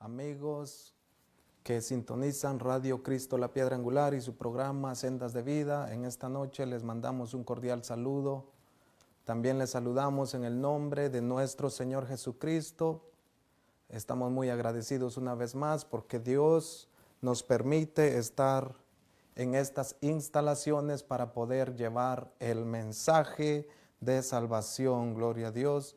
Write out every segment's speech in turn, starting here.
amigos que sintonizan Radio Cristo la Piedra Angular y su programa Sendas de Vida. En esta noche les mandamos un cordial saludo. También les saludamos en el nombre de nuestro Señor Jesucristo. Estamos muy agradecidos una vez más porque Dios nos permite estar en estas instalaciones para poder llevar el mensaje de salvación. Gloria a Dios.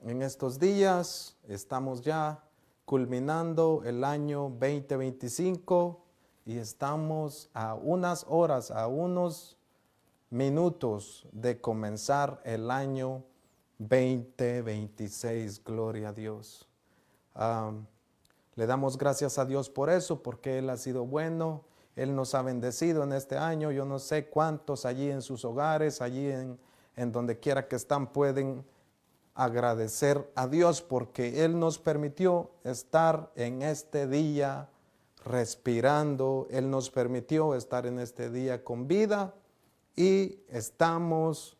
En estos días estamos ya culminando el año 2025 y estamos a unas horas, a unos minutos de comenzar el año 2026. Gloria a Dios. Le damos gracias a Dios por eso, porque Él ha sido bueno. Él nos ha bendecido en este año. Yo no sé cuántos allí en sus hogares, allí en donde quiera que están, pueden agradecer a Dios porque Él nos permitió estar en este día respirando. Él nos permitió estar en este día con vida y estamos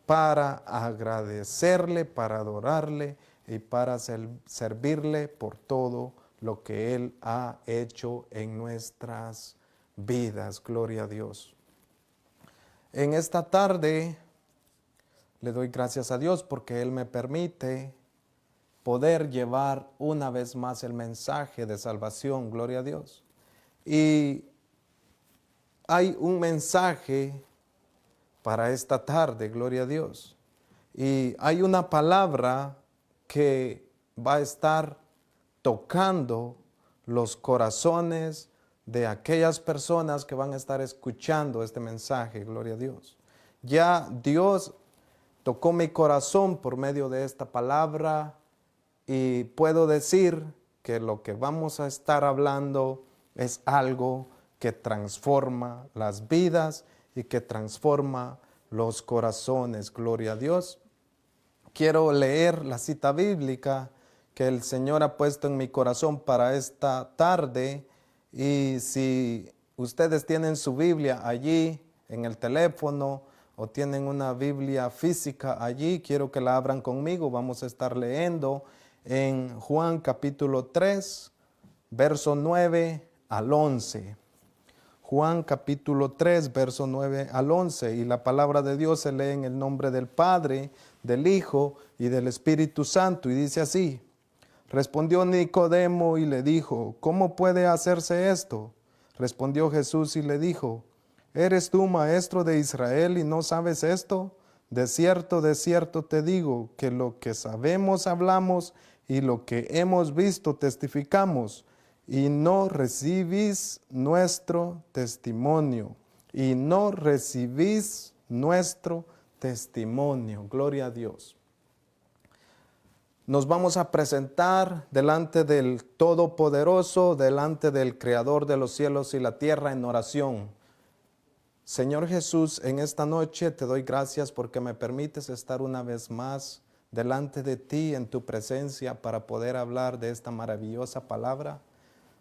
para agradecerle, para adorarle y para servirle por todo lo que Él ha hecho en nuestras vidas. Gloria a Dios. En esta tarde le doy gracias a Dios porque Él me permite poder llevar una vez más el mensaje de salvación. Gloria a Dios. Y hay un mensaje para esta tarde, gloria a Dios. Y hay una palabra que va a estar tocando los corazones de aquellas personas que van a estar escuchando este mensaje, gloria a Dios. Ya Dios tocó mi corazón por medio de esta palabra y puedo decir que lo que vamos a estar hablando es algo que transforma las vidas y que transforma los corazones. Gloria a Dios. Quiero leer la cita bíblica que el Señor ha puesto en mi corazón para esta tarde. Y si ustedes tienen su Biblia allí en el teléfono o tienen una Biblia física allí, quiero que la abran conmigo. Vamos a estar leyendo en Juan capítulo 3, verso 9 al 11. Juan capítulo 3, verso 9 al 11. Y la palabra de Dios se lee en el nombre del Padre, del Hijo y del Espíritu Santo. Y dice así: respondió Nicodemo y le dijo: ¿cómo puede hacerse esto? Respondió Jesús y le dijo: ¿eres tú maestro de Israel y no sabes esto? De cierto te digo, que lo que sabemos hablamos y lo que hemos visto testificamos, y no recibís nuestro testimonio. Y no recibís nuestro testimonio. Gloria a Dios. Nos vamos a presentar delante del Todopoderoso, delante del Creador de los cielos y la tierra en oración. Señor Jesús, en esta noche te doy gracias porque me permites estar una vez más delante de ti en tu presencia para poder hablar de esta maravillosa palabra.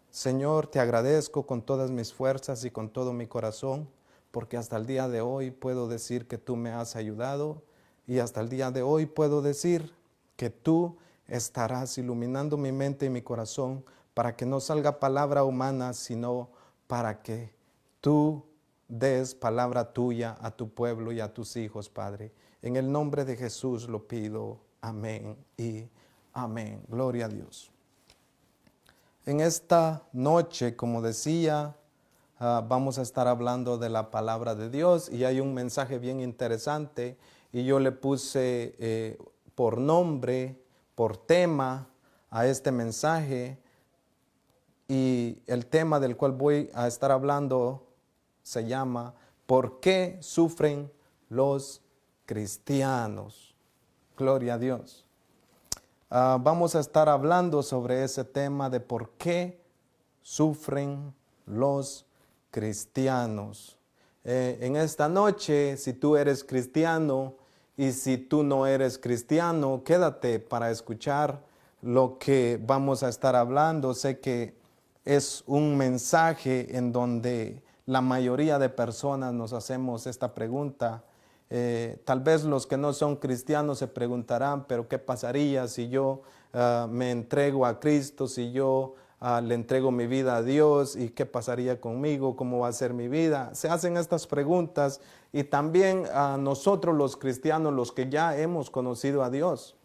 Señor, te agradezco con todas mis fuerzas y con todo mi corazón, porque hasta el día de hoy puedo decir que tú me has ayudado y hasta el día de hoy puedo decir que tú estarás iluminando mi mente y mi corazón para que no salga palabra humana, sino para que tú des palabra tuya a tu pueblo y a tus hijos, Padre. En el nombre de Jesús lo pido. Amén y amén. Gloria a Dios. En esta noche, como decía, vamos a estar hablando de la palabra de Dios y hay un mensaje bien interesante y yo le puse por nombre, por tema a este mensaje, y el tema del cual voy a estar hablando se llama ¿por qué sufren los cristianos? Gloria a Dios. Vamos a estar hablando sobre ese tema de por qué sufren los cristianos. En esta noche, si tú eres cristiano y si tú no eres cristiano, quédate para escuchar lo que vamos a estar hablando. Sé que es un mensaje en donde la mayoría de personas nos hacemos esta pregunta: Tal vez los que no son cristianos se preguntarán, pero ¿qué pasaría si yo me entrego a Cristo, si yo le entrego mi vida a Dios? ¿Y qué pasaría conmigo? ¿Cómo va a ser mi vida? Se hacen estas preguntas y también nosotros los cristianos, los que ya hemos conocido a Dios,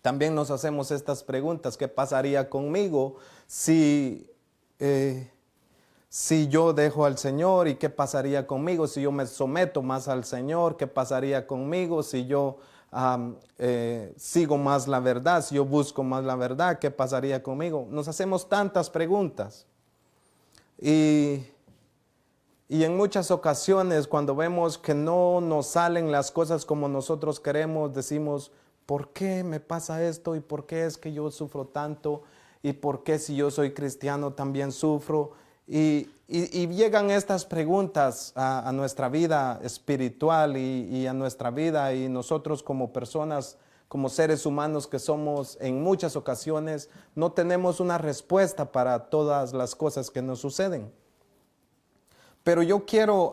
también nos hacemos estas preguntas. ¿Qué pasaría conmigo si yo dejo al Señor? ¿Y qué pasaría conmigo si yo me someto más al Señor? ¿Qué pasaría conmigo si yo sigo más la verdad, si yo busco más la verdad? ¿Qué pasaría conmigo? Nos hacemos tantas preguntas. Y en muchas ocasiones, cuando vemos que no nos salen las cosas como nosotros queremos, decimos, ¿por qué me pasa esto? ¿Y por qué es que yo sufro tanto? ¿Y por qué si yo soy cristiano también sufro? Y llegan estas preguntas a nuestra vida espiritual y a nuestra vida, y nosotros como personas, como seres humanos que somos, en muchas ocasiones no tenemos una respuesta para todas las cosas que nos suceden. Pero yo quiero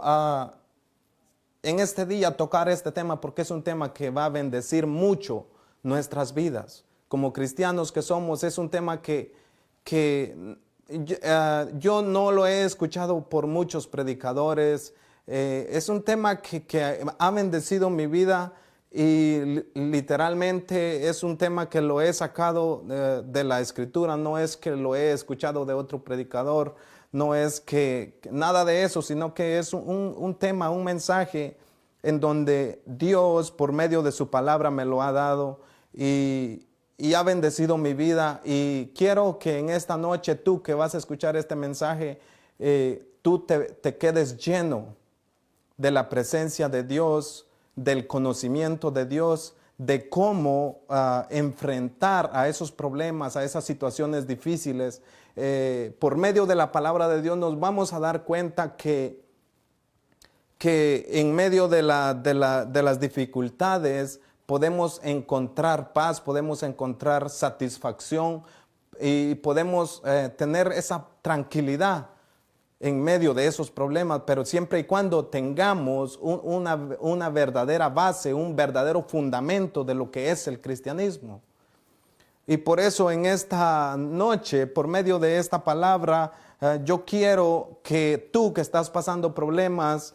en este día tocar este tema porque es un tema que va a bendecir mucho nuestras vidas. Como cristianos que somos, es un tema que yo no lo he escuchado por muchos predicadores. Es un tema que ha bendecido mi vida y literalmente es un tema que lo he sacado de la Escritura. No es que lo he escuchado de otro predicador, no es que nada de eso, sino que es un tema, un mensaje en donde Dios por medio de su palabra me lo ha dado y ha bendecido mi vida. Y quiero que en esta noche tú que vas a escuchar este mensaje, tú te quedes lleno de la presencia de Dios, del conocimiento de Dios, de cómo enfrentar a esos problemas, a esas situaciones difíciles. Por medio de la palabra de Dios nos vamos a dar cuenta que en medio de las dificultades podemos encontrar paz, podemos encontrar satisfacción y podemos tener esa tranquilidad en medio de esos problemas, pero siempre y cuando tengamos una verdadera base, un verdadero fundamento de lo que es el cristianismo. Y por eso en esta noche, por medio de esta palabra, yo quiero que tú que estás pasando problemas,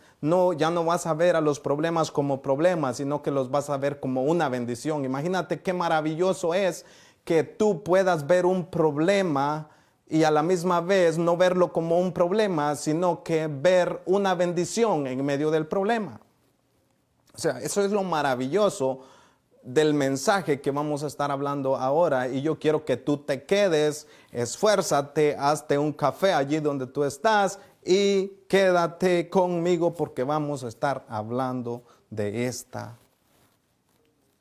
ya no vas a ver a los problemas como problemas, sino que los vas a ver como una bendición. Imagínate qué maravilloso es que tú puedas ver un problema y a la misma vez no verlo como un problema, sino que ver una bendición en medio del problema. O sea, eso es lo maravilloso del mensaje que vamos a estar hablando ahora. Y yo quiero que tú te quedes, esfuérzate, hazte un café allí donde tú estás y quédate conmigo porque vamos a estar hablando de esta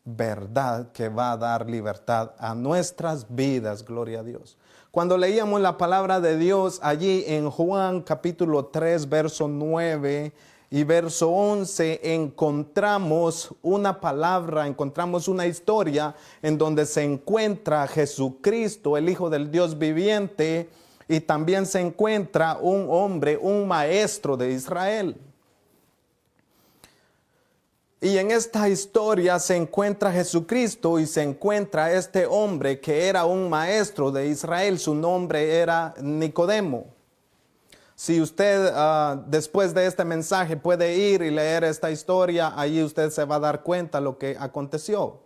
verdad que va a dar libertad a nuestras vidas. Gloria a Dios. Cuando leíamos la palabra de Dios allí en Juan capítulo 3, verso 9 y verso 11, encontramos una palabra, encontramos una historia en donde se encuentra Jesucristo, el Hijo del Dios viviente, y también se encuentra un hombre, un maestro de Israel. Y en esta historia se encuentra Jesucristo y se encuentra este hombre que era un maestro de Israel. Su nombre era Nicodemo. Si usted después de este mensaje puede ir y leer esta historia, allí usted se va a dar cuenta lo que aconteció.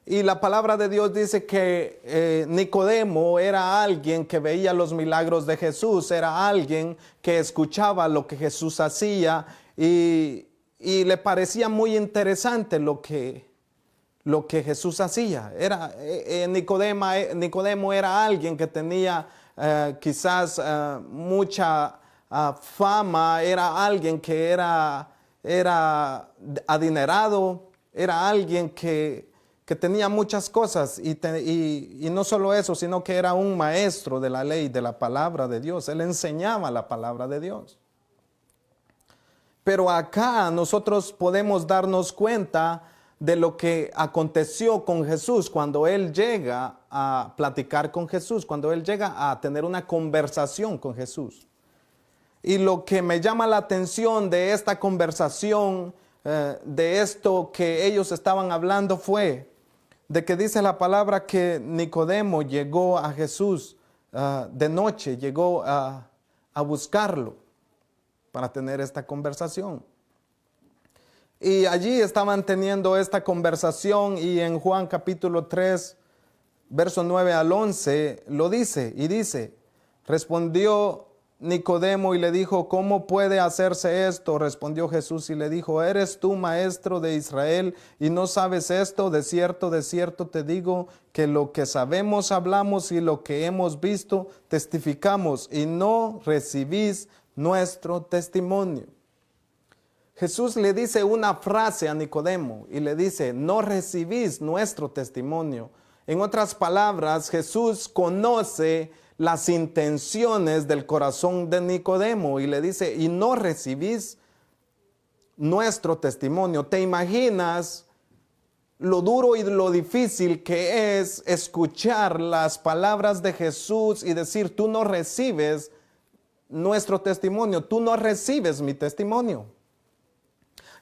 Y la palabra de Dios dice que Nicodemo era alguien que veía los milagros de Jesús, era alguien que escuchaba lo que Jesús hacía y le parecía muy interesante lo que Jesús hacía. Nicodemo era alguien que tenía quizás mucha fama, era alguien que era adinerado, era alguien que tenía muchas cosas y no solo eso, sino que era un maestro de la ley, de la palabra de Dios. Él enseñaba la palabra de Dios. Pero acá nosotros podemos darnos cuenta de lo que aconteció con Jesús cuando Él llega a platicar con Jesús, cuando Él llega a tener una conversación con Jesús. Y lo que me llama la atención de esta conversación de esto que ellos estaban hablando fue de que dice la palabra que Nicodemo llegó a Jesús de noche, llegó a buscarlo para tener esta conversación. Y allí estaban teniendo esta conversación y en Juan capítulo 3, verso 9 al 11, lo dice y dice, respondió Nicodemo y le dijo, ¿cómo puede hacerse esto? Respondió Jesús y le dijo, ¿eres tú maestro de Israel y no sabes esto? De cierto te digo que lo que sabemos hablamos y lo que hemos visto testificamos y no recibís nuestro testimonio. Jesús le dice una frase a Nicodemo y le dice, no recibís nuestro testimonio. En otras palabras, Jesús conoce las intenciones del corazón de Nicodemo y le dice, y no recibís nuestro testimonio. ¿Te imaginas lo duro y lo difícil que es escuchar las palabras de Jesús y decir, tú no recibes nuestro testimonio, tú no recibes mi testimonio?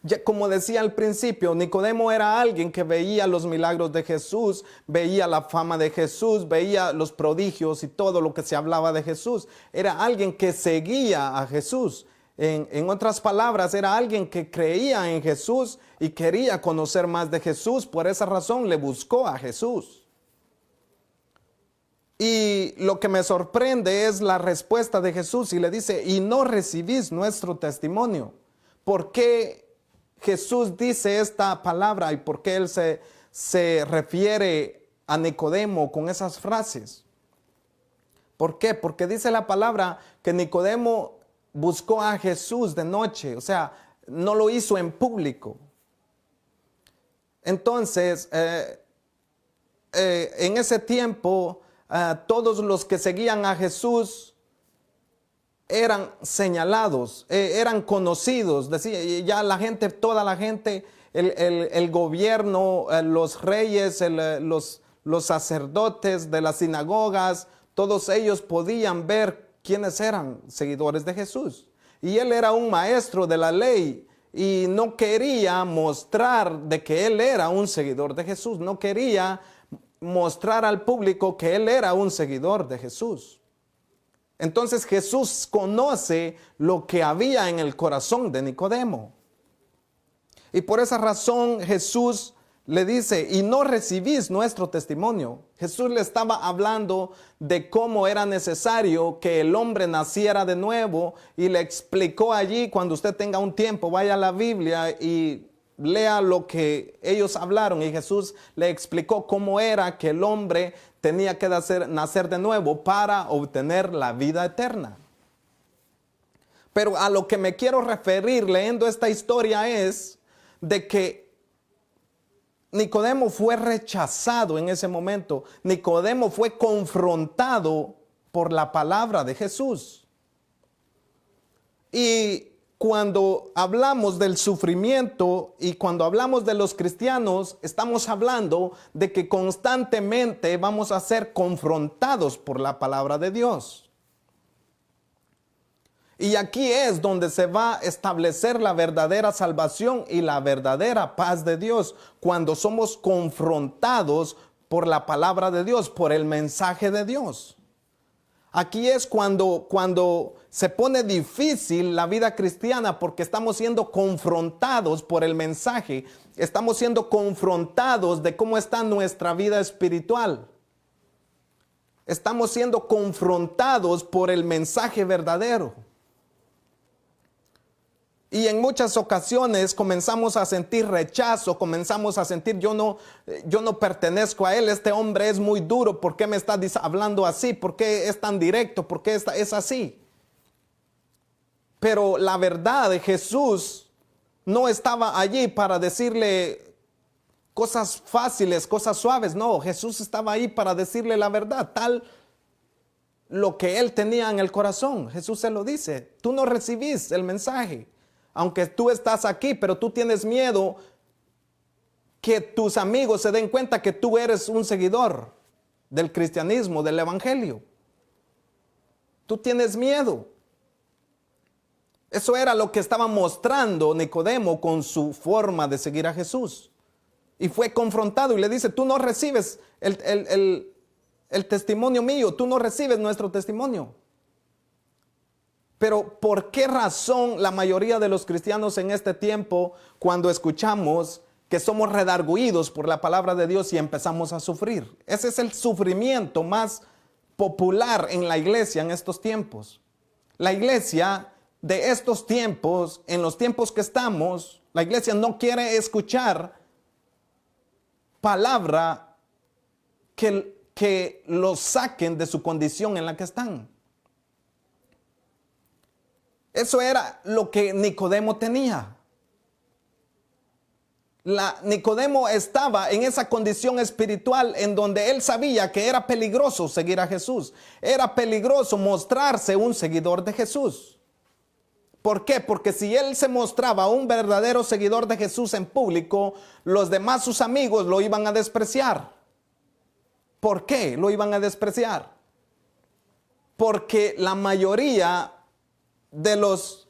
Ya, como decía al principio, Nicodemo era alguien que veía los milagros de Jesús, veía la fama de Jesús, veía los prodigios y todo lo que se hablaba de Jesús. Era alguien que seguía a Jesús. En otras palabras, era alguien que creía en Jesús y quería conocer más de Jesús. Por esa razón le buscó a Jesús. Y lo que me sorprende es la respuesta de Jesús y le dice, y no recibís nuestro testimonio. ¿Por qué Jesús dice esta palabra y por qué él se refiere a Nicodemo con esas frases? ¿Por qué? Porque dice la palabra que Nicodemo buscó a Jesús de noche, o sea, no lo hizo en público. Entonces, en ese tiempo, todos los que seguían a Jesús eran señalados, eran conocidos, decía, ya la gente, toda la gente, el gobierno, los reyes, los sacerdotes de las sinagogas, todos ellos podían ver quiénes eran seguidores de Jesús. Y él era un maestro de la ley y no quería mostrar de que él era un seguidor de Jesús, no quería mostrar al público que él era un seguidor de Jesús. Entonces Jesús conoce lo que había en el corazón de Nicodemo. Y por esa razón Jesús le dice, y no recibís nuestro testimonio. Jesús le estaba hablando de cómo era necesario que el hombre naciera de nuevo y le explicó allí, cuando usted tenga un tiempo, vaya a la Biblia y lea lo que ellos hablaron. Y Jesús le explicó cómo era que el hombre tenía que nacer de nuevo para obtener la vida eterna. Pero a lo que me quiero referir leyendo esta historia es de que Nicodemo fue rechazado en ese momento. Nicodemo fue confrontado por la palabra de Jesús. Y cuando hablamos del sufrimiento y cuando hablamos de los cristianos, estamos hablando de que constantemente vamos a ser confrontados por la palabra de Dios. Y aquí es donde se va a establecer la verdadera salvación y la verdadera paz de Dios, cuando somos confrontados por la palabra de Dios, por el mensaje de Dios. Aquí es cuando se pone difícil la vida cristiana, porque estamos siendo confrontados por el mensaje, estamos siendo confrontados de cómo está nuestra vida espiritual. Estamos siendo confrontados por el mensaje verdadero. Y en muchas ocasiones comenzamos a sentir rechazo, comenzamos a sentir yo no pertenezco a él, este hombre es muy duro, ¿por qué me está hablando así? ¿Por qué es tan directo? ¿Por qué es así? Pero la verdad, Jesús no estaba allí para decirle cosas fáciles, cosas suaves, no, Jesús estaba ahí para decirle la verdad, tal lo que él tenía en el corazón. Jesús se lo dice, tú no recibís el mensaje. Aunque tú estás aquí, pero tú tienes miedo que tus amigos se den cuenta que tú eres un seguidor del cristianismo, del evangelio. Tú tienes miedo. Eso era lo que estaba mostrando Nicodemo con su forma de seguir a Jesús. Y fue confrontado y le dice, tú no recibes el testimonio mío, tú no recibes nuestro testimonio. Pero ¿por qué razón la mayoría de los cristianos en este tiempo, cuando escuchamos que somos redarguidos por la palabra de Dios y empezamos a sufrir? Ese es el sufrimiento más popular en la iglesia en estos tiempos. La iglesia de estos tiempos, en los tiempos que estamos, la iglesia no quiere escuchar palabra que los saquen de su condición en la que están. Eso era lo que Nicodemo tenía. Nicodemo estaba en esa condición espiritual en donde él sabía que era peligroso seguir a Jesús. Era peligroso mostrarse un seguidor de Jesús. ¿Por qué? Porque si él se mostraba un verdadero seguidor de Jesús en público, los demás, sus amigos, lo iban a despreciar. ¿Por qué lo iban a despreciar? Porque la mayoría de los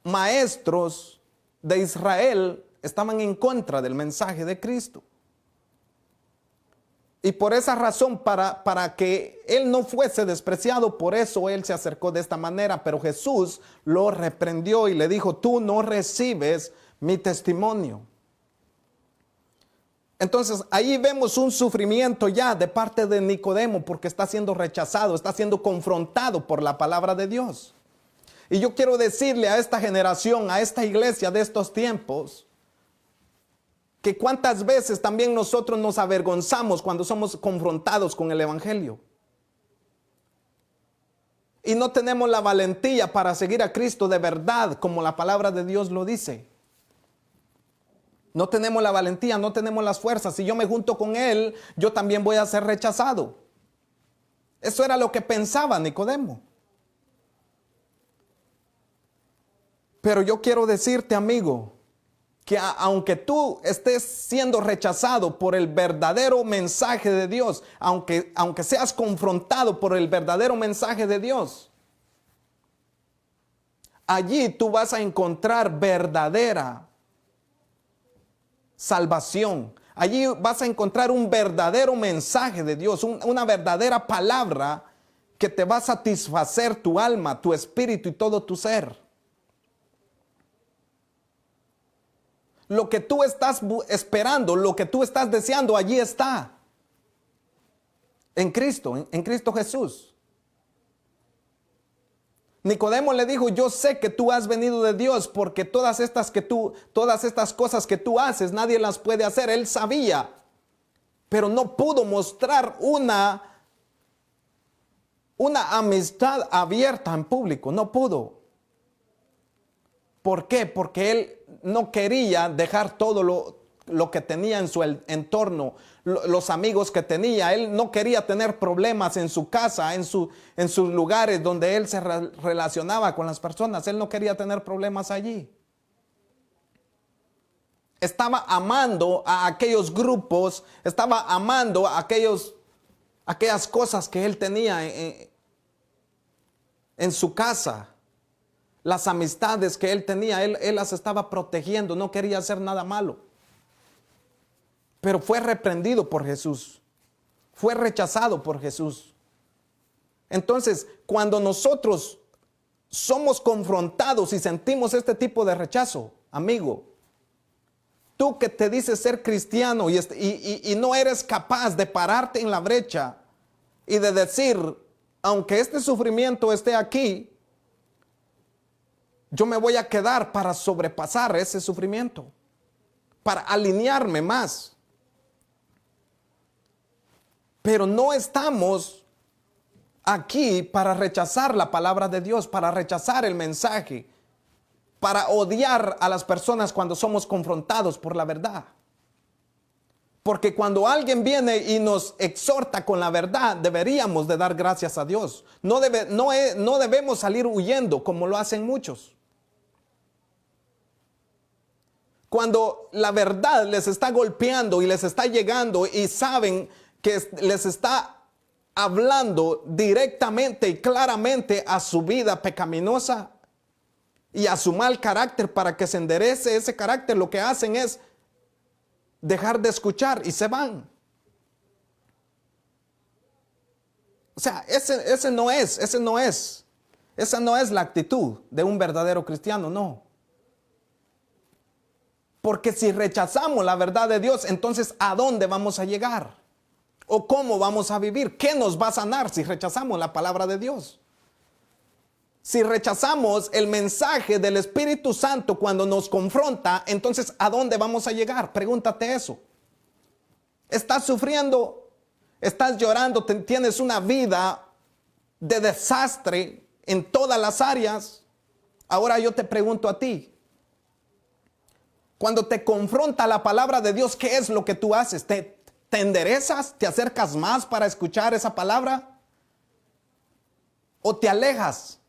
maestros de Israel estaban en contra del mensaje de Cristo. Y por esa razón, para que él no fuese despreciado, por eso él se acercó de esta manera. Pero Jesús lo reprendió y le dijo, tú no recibes mi testimonio. Entonces ahí vemos un sufrimiento ya de parte de Nicodemo, porque está siendo rechazado, está siendo confrontado por la palabra de Dios. Y yo quiero decirle a esta generación, a esta iglesia de estos tiempos, que cuántas veces también nosotros nos avergonzamos cuando somos confrontados con el evangelio. Y no tenemos la valentía para seguir a Cristo de verdad, como la palabra de Dios lo dice. No tenemos la valentía, no tenemos las fuerzas. Si yo me junto con él, yo también voy a ser rechazado. Eso era lo que pensaba Nicodemo. Pero yo quiero decirte, amigo, que aunque tú estés siendo rechazado por el verdadero mensaje de Dios, aunque seas confrontado por el verdadero mensaje de Dios, allí tú vas a encontrar verdadera salvación. Allí vas a encontrar un verdadero mensaje de Dios, una verdadera palabra que te va a satisfacer tu alma, tu espíritu y todo tu ser. Lo que tú estás esperando, lo que tú estás deseando, allí está. En Cristo, en Cristo Jesús. Nicodemo le dijo, yo sé que tú has venido de Dios porque todas estas cosas que tú haces, nadie las puede hacer. Él sabía, pero no pudo mostrar una amistad abierta en público. No pudo. ¿Por qué? Porque él no quería dejar todo lo que tenía en su entorno, los amigos que tenía. Él no quería tener problemas en su casa, en sus lugares donde él se relacionaba con las personas. Él no quería tener problemas allí. Estaba amando a aquellos grupos, estaba amando a aquellas cosas que él tenía en su casa. Las amistades que él tenía, él las estaba protegiendo, no quería hacer nada malo. Pero fue reprendido por Jesús, fue rechazado por Jesús. Entonces, cuando nosotros somos confrontados y sentimos este tipo de rechazo, amigo, tú que te dices ser cristiano y no eres capaz de pararte en la brecha y de decir, aunque este sufrimiento esté aquí, yo me voy a quedar para sobrepasar ese sufrimiento, para alinearme más. Pero no estamos aquí para rechazar la palabra de Dios, para rechazar el mensaje, para odiar a las personas cuando somos confrontados por la verdad. Porque cuando alguien viene y nos exhorta con la verdad, deberíamos de dar gracias a Dios. No debemos salir huyendo como lo hacen muchos. Cuando la verdad les está golpeando y les está llegando y saben que les está hablando directamente y claramente a su vida pecaminosa, y a su mal carácter, para que se enderece ese carácter, lo que hacen es dejar de escuchar y se van. O sea, esa no es la actitud de un verdadero cristiano, no. Porque si rechazamos la verdad de Dios, entonces ¿a dónde vamos a llegar? ¿O cómo vamos a vivir? ¿Qué nos va a sanar si rechazamos la palabra de Dios? Si rechazamos el mensaje del Espíritu Santo cuando nos confronta, entonces ¿a dónde vamos a llegar? Pregúntate eso. ¿Estás sufriendo? ¿Estás llorando? ¿Tienes una vida de desastre en todas las áreas? Ahora yo te pregunto a ti. Cuando te confronta la palabra de Dios, ¿qué es lo que tú haces? ¿Te enderezas? ¿Te acercas más para escuchar esa palabra? ¿O te alejas?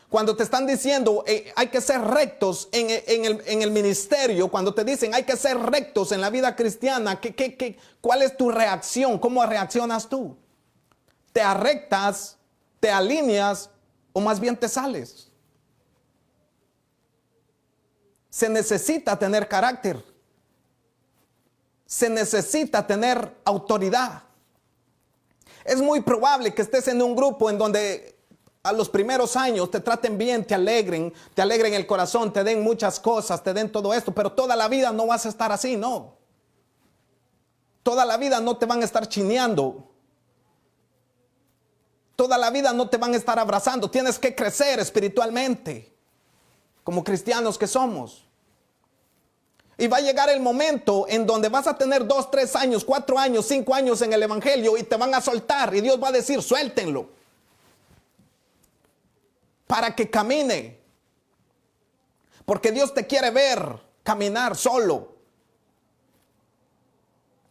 Cuando te están diciendo hay que ser rectos en el ministerio, cuando te dicen hay que ser rectos en la vida cristiana, ¿cuál es tu reacción? ¿Cómo reaccionas tú? ¿Te arrectas, te alineas o más bien te sales? Se necesita tener carácter. Se necesita tener autoridad. Es muy probable que estés en un grupo en donde a los primeros años te traten bien, te alegren el corazón, te den muchas cosas, te den todo esto, pero toda la vida no vas a estar así, no. Toda la vida no te van a estar chineando. Toda la vida no te van a estar abrazando. Tienes que crecer espiritualmente, como cristianos que somos. Y va a llegar el momento en donde vas a tener 2, 3 años, 4 años, 5 años en el evangelio y te van a soltar y Dios va a decir, suéltenlo. Para que camine. Porque Dios te quiere ver caminar solo.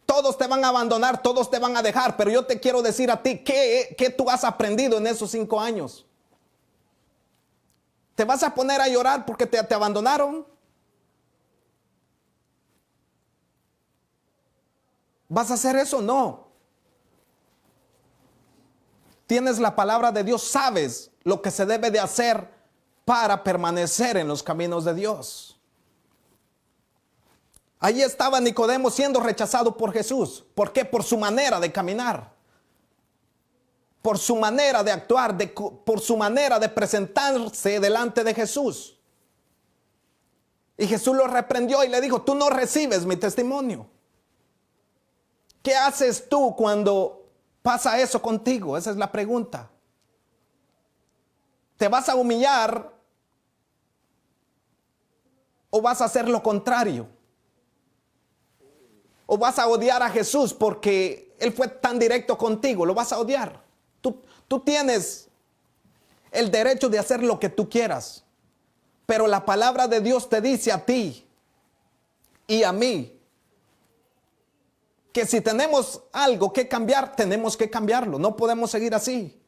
Todos te van a abandonar, todos te van a dejar, pero yo te quiero decir a ti, ¿qué tú has aprendido en esos 5 años? ¿Te vas a poner a llorar porque te abandonaron? ¿Vas a hacer eso? No. Tienes la palabra de Dios, sabes lo que se debe de hacer para permanecer en los caminos de Dios. Allí estaba Nicodemo siendo rechazado por Jesús. ¿Por qué? Por su manera de caminar, por su manera de actuar, por su manera de presentarse delante de Jesús. Y Jesús lo reprendió y le dijo, tú no recibes mi testimonio. ¿Qué haces tú cuando pasa eso contigo? Esa es la pregunta. ¿Te vas a humillar o vas a hacer lo contrario? ¿O vas a odiar a Jesús porque Él fue tan directo contigo? ¿Lo vas a odiar? Tú tienes el derecho de hacer lo que tú quieras, pero la palabra de Dios te dice a ti y a mí que si tenemos algo que cambiar, tenemos que cambiarlo. No podemos seguir así.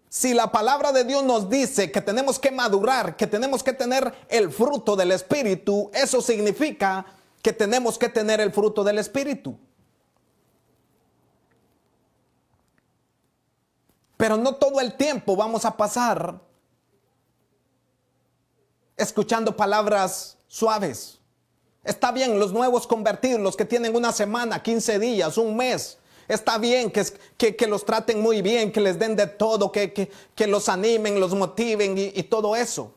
Si la palabra de Dios nos dice que tenemos que madurar, que tenemos que tener el fruto del Espíritu, eso significa que tenemos que tener el fruto del Espíritu. Pero no todo el tiempo vamos a pasar escuchando palabras suaves. Está bien, los nuevos convertidos, los que tienen una semana, 15 días, un mes. Está bien que los traten muy bien, que les den de todo, que los animen, los motiven y todo eso.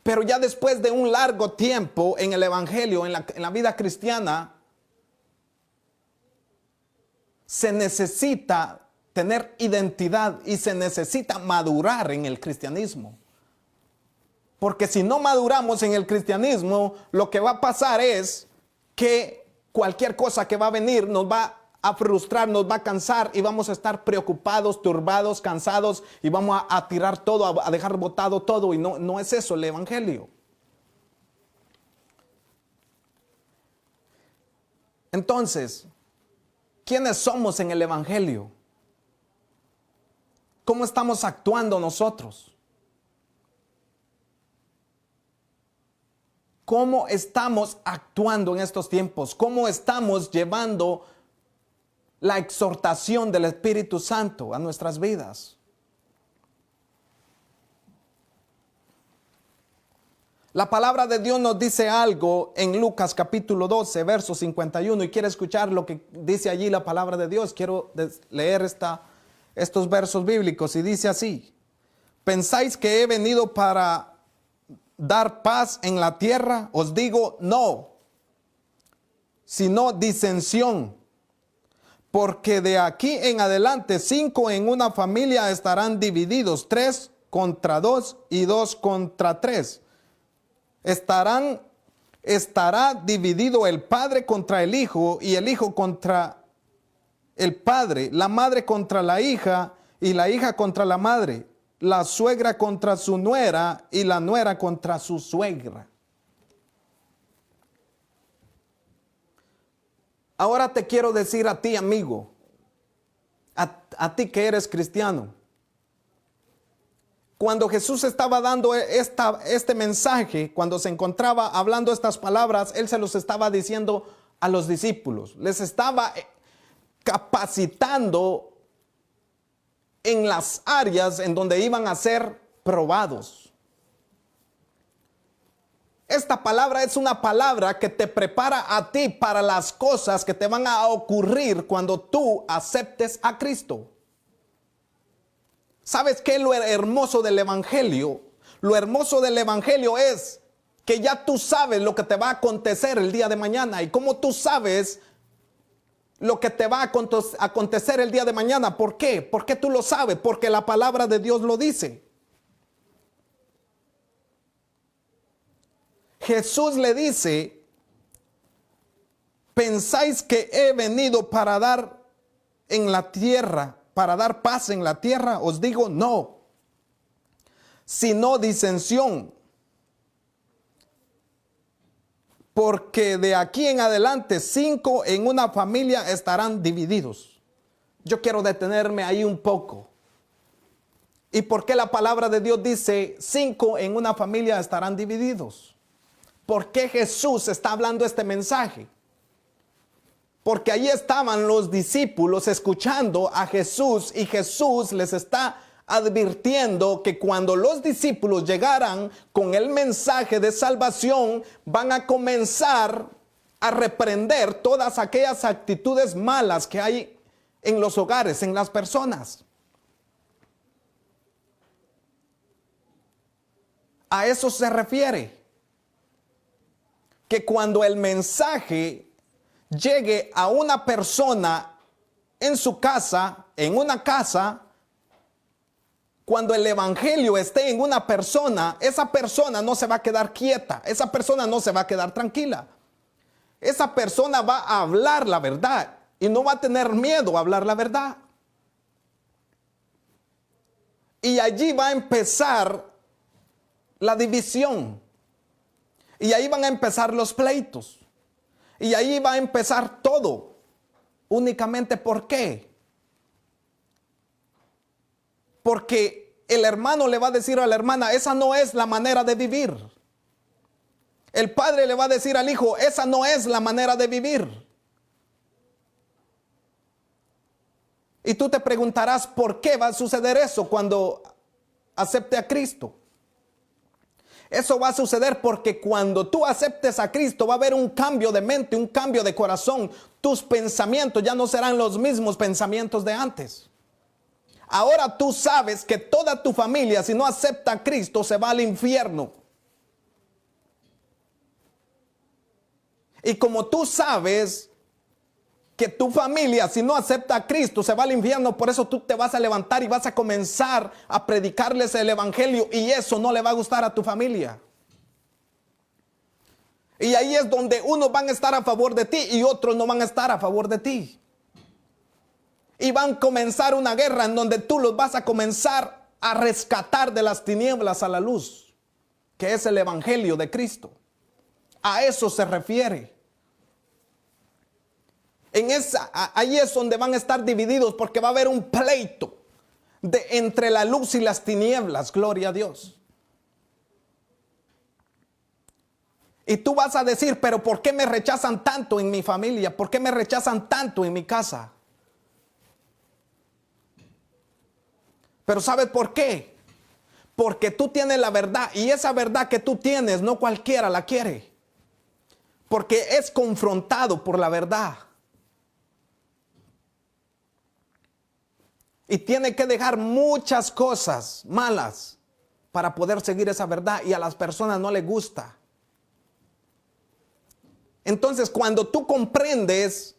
Pero ya después de un largo tiempo en el evangelio, en la vida cristiana, se necesita tener identidad y se necesita madurar en el cristianismo. Porque si no maduramos en el cristianismo, lo que va a pasar es que cualquier cosa que va a venir nos va a frustrar, nos va a cansar y vamos a estar preocupados, turbados, cansados y vamos a tirar todo, a dejar botado todo, y no es eso el evangelio. Entonces, ¿quiénes somos en el evangelio? ¿Cómo estamos actuando nosotros? ¿Cómo estamos actuando en estos tiempos? ¿Cómo estamos llevando la exhortación del Espíritu Santo a nuestras vidas? La palabra de Dios nos dice algo en Lucas capítulo 12, verso 51, y quiero escuchar lo que dice allí la palabra de Dios. Quiero leer estos versos bíblicos y dice así: ¿pensáis que he venido para dar paz en la tierra? Os digo no, sino disensión. Porque de aquí en adelante 5 en una familia estarán divididos, 3 contra 2 y 2 contra 3. Estará dividido el padre contra el hijo y el hijo contra el padre, la madre contra la hija y la hija contra la madre, la suegra contra su nuera y la nuera contra su suegra. Ahora te quiero decir a ti, amigo, a ti que eres cristiano, cuando Jesús estaba dando este mensaje, cuando se encontraba hablando estas palabras, Él se los estaba diciendo a los discípulos. Les estaba capacitando en las áreas en donde iban a ser probados. Esta palabra es una palabra que te prepara a ti para las cosas que te van a ocurrir cuando tú aceptes a Cristo. ¿Sabes qué es lo hermoso del Evangelio? Lo hermoso del Evangelio es que ya tú sabes lo que te va a acontecer el día de mañana. ¿Y cómo tú sabes lo que te va a acontecer el día de mañana? ¿Por qué? ¿Por qué tú lo sabes? Porque la palabra de Dios lo dice. Jesús le dice: ¿pensáis que he venido para dar en la tierra, para dar paz en la tierra? Os digo no, sino disensión. Porque de aquí en adelante 5 en una familia estarán divididos. Yo quiero detenerme ahí un poco. ¿Y por qué la palabra de Dios dice 5 en una familia estarán divididos? ¿Por qué Jesús está hablando este mensaje? Porque allí estaban los discípulos escuchando a Jesús y Jesús les está advirtiendo que cuando los discípulos llegaran con el mensaje de salvación, van a comenzar a reprender todas aquellas actitudes malas que hay en los hogares, en las personas. A eso se refiere. Que cuando el mensaje llegue a una persona en su casa, en una casa, cuando el evangelio esté en una persona, esa persona no se va a quedar quieta, esa persona no se va a quedar tranquila. Esa persona va a hablar la verdad y no va a tener miedo a hablar la verdad. Y allí va a empezar la división. Y ahí van a empezar los pleitos. Y ahí va a empezar todo. Únicamente ¿por qué? Porque el hermano le va a decir a la hermana: esa no es la manera de vivir. El padre le va a decir al hijo: esa no es la manera de vivir. Y tú te preguntarás: ¿por qué va a suceder eso cuando acepte a Cristo? Eso va a suceder porque cuando tú aceptes a Cristo va a haber un cambio de mente, un cambio de corazón. Tus pensamientos ya no serán los mismos pensamientos de antes. Ahora tú sabes que toda tu familia, si no acepta a Cristo, se va al infierno. Y como tú sabes que tu familia, si no acepta a Cristo, se va al infierno, por eso tú te vas a levantar y vas a comenzar a predicarles el evangelio, y eso no le va a gustar a tu familia. Y ahí es donde unos van a estar a favor de ti y otros no van a estar a favor de ti. Y van a comenzar una guerra en donde tú los vas a comenzar a rescatar de las tinieblas a la luz, que es el evangelio de Cristo. A eso se refiere. Ahí es donde van a estar divididos, porque va a haber un pleito entre la luz y las tinieblas. Gloria a Dios. Y tú vas a decir: pero ¿por qué me rechazan tanto en mi familia? ¿Por qué me rechazan tanto en mi casa? Pero ¿sabes por qué? Porque tú tienes la verdad y esa verdad que tú tienes no cualquiera la quiere. Porque es confrontado por la verdad. Y tiene que dejar muchas cosas malas para poder seguir esa verdad y a las personas no les gusta. Entonces, cuando tú comprendes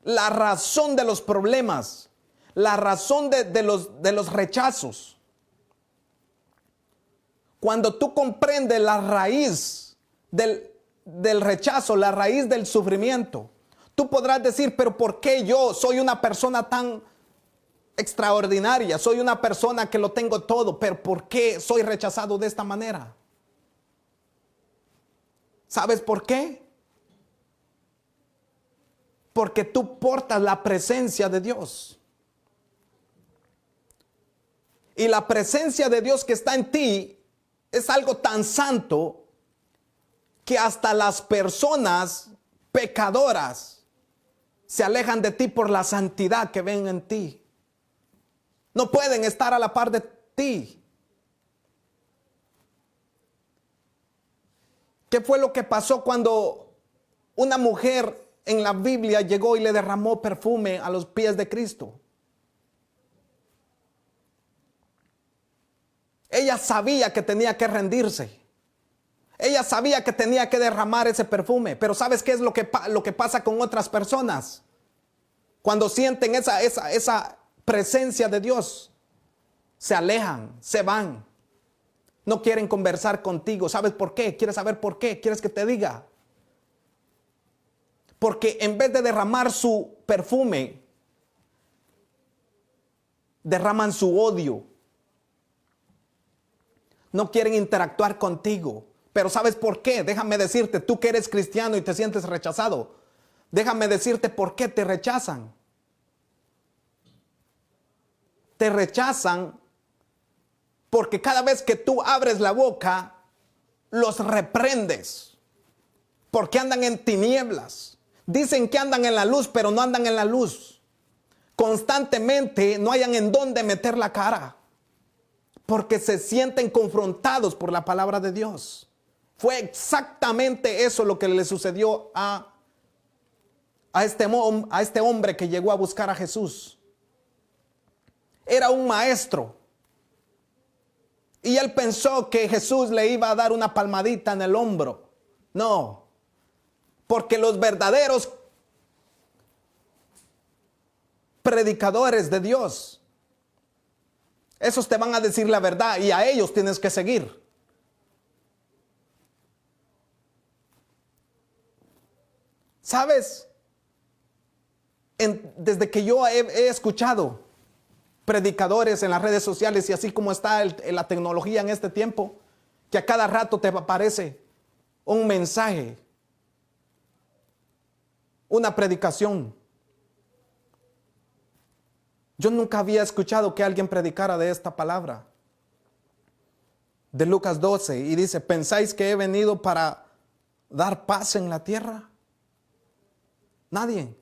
la razón de los problemas, la razón de los rechazos, cuando tú comprendes la raíz del rechazo, la raíz del sufrimiento, tú podrás decir, pero ¿por qué yo soy una persona tan extraordinaria? Soy una persona que lo tengo todo, pero ¿por qué soy rechazado de esta manera? ¿Sabes por qué? Porque tú portas la presencia de Dios. Y la presencia de Dios que está en ti es algo tan santo que hasta las personas pecadoras se alejan de ti por la santidad que ven en ti. No pueden estar a la par de ti. ¿Qué fue lo que pasó cuando una mujer en la Biblia llegó y le derramó perfume a los pies de Cristo? Ella sabía que tenía que rendirse. Ella sabía que tenía que derramar ese perfume. Pero ¿sabes qué es lo que pasa con otras personas? Cuando sienten esa presencia de Dios, se alejan, se van. No quieren conversar contigo. ¿Sabes por qué? ¿Quieres saber por qué? ¿Quieres que te diga? Porque en vez de derramar su perfume, derraman su odio. No quieren interactuar contigo. Pero ¿sabes por qué? Déjame decirte, tú que eres cristiano y te sientes rechazado, déjame decirte por qué te rechazan. Te rechazan porque cada vez que tú abres la boca, los reprendes. Porque andan en tinieblas. Dicen que andan en la luz, pero no andan en la luz. Constantemente no hayan en dónde meter la cara. Porque se sienten confrontados por la palabra de Dios. Fue exactamente eso lo que le sucedió a este hombre que llegó a buscar a Jesús. Era un maestro. Y él pensó que Jesús le iba a dar una palmadita en el hombro. No. Porque los verdaderos predicadores de Dios, esos te van a decir la verdad y a ellos tienes que seguir. ¿Sabes? Desde que yo he escuchado predicadores en las redes sociales y así como está la tecnología en este tiempo, que a cada rato te aparece un mensaje, una predicación. Yo nunca había escuchado que alguien predicara de esta palabra. De Lucas 12 y dice, ¿pensáis que he venido para dar paz en la tierra? Nadie.